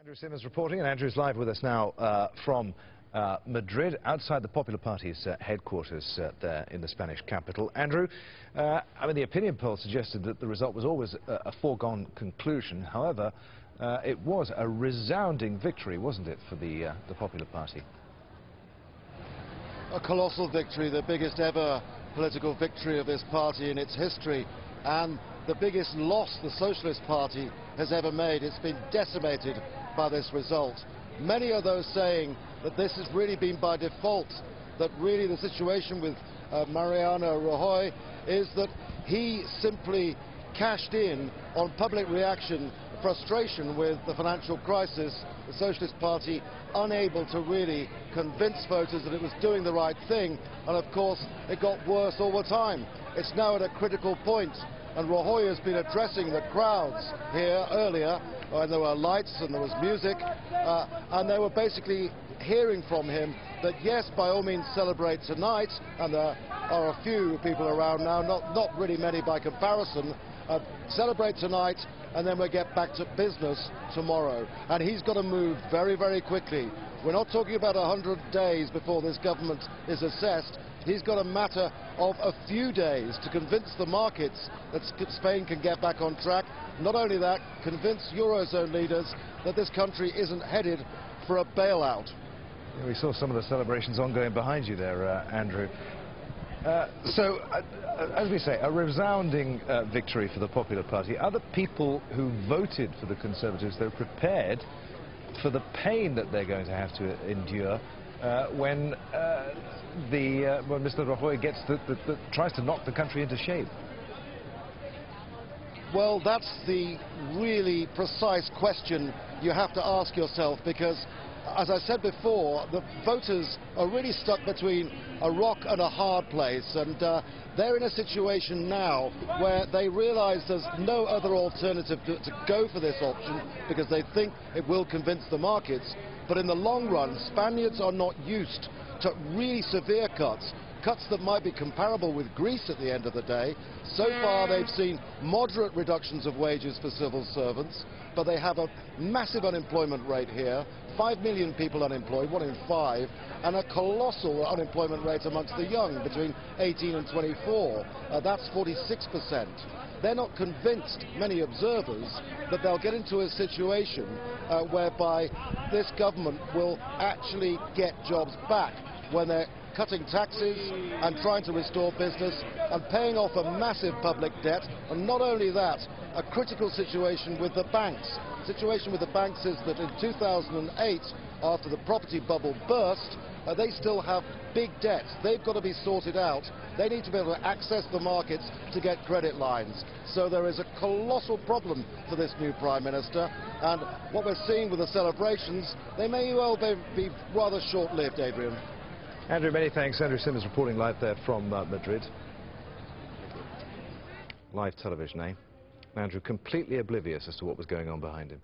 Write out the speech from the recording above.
Andrew Simmons reporting, and Andrew's live with us now from Madrid, outside the Popular Party's headquarters there in the Spanish capital. Andrew, I mean, the opinion poll suggested that the result was always a foregone conclusion. However, it was a resounding victory, wasn't it, for the Popular Party? A colossal victory, the biggest ever political victory of this party in its history, and the biggest loss the Socialist Party has ever made. It's been decimated by this result. Many are those saying that this has really been by default, that really the situation with Mariano Rajoy is that he simply cashed in on public reaction, frustration with the financial crisis, the Socialist Party unable to really convince voters that it was doing the right thing, and of course it got worse all the time. It's now at a critical point, and Rajoy has been addressing the crowds here earlier when there were lights and there was music, and they were basically hearing from him that yes, by all means celebrate tonight, and there are a few people around now, not really many by comparison. Celebrate tonight, and then we'll get back to business tomorrow. And he's got to move very, very quickly. We're not talking about 100 days before this government is assessed. He's got a matter of a few days to convince the markets that Spain can get back on track. Not only that, convince Eurozone leaders that this country isn't headed for a bailout. Yeah, we saw some of the celebrations ongoing behind you there, Andrew. As we say, a resounding victory for the Popular Party. Are the people who voted for the Conservatives, they're prepared for the pain that they're going to have to endure when Mr. Rajoy gets tries to knock the country into shape? Well, that's the really precise question you have to ask yourself, because as I said before, the voters are really stuck between a rock and a hard place, and they're in a situation now where they realize there's no other alternative to go for this option, because they think it will convince the markets. But in the long run, Spaniards are not used to really severe cuts that might be comparable with Greece at the end of the day. So far they've seen moderate reductions of wages for civil servants, but they have a massive unemployment rate here, 5 million people unemployed, 1 in 5, and a colossal unemployment rate amongst the young, between 18 and 24. That's 46%. They're not convinced, many observers, that they'll get into a situation whereby this government will actually get jobs back when they're cutting taxes and trying to restore business and paying off a massive public debt. And not only that, a critical situation with the banks. The situation with the banks is that in 2008, after the property bubble burst, they still have big debts. They've got to be sorted out. They need to be able to access the markets to get credit lines. So there is a colossal problem for this new Prime Minister, and what we're seeing with the celebrations, they may well be rather short-lived, Adrian. Andrew, many thanks. Andrew Simmons reporting live there from Madrid. Live television, eh? Andrew completely oblivious as to what was going on behind him.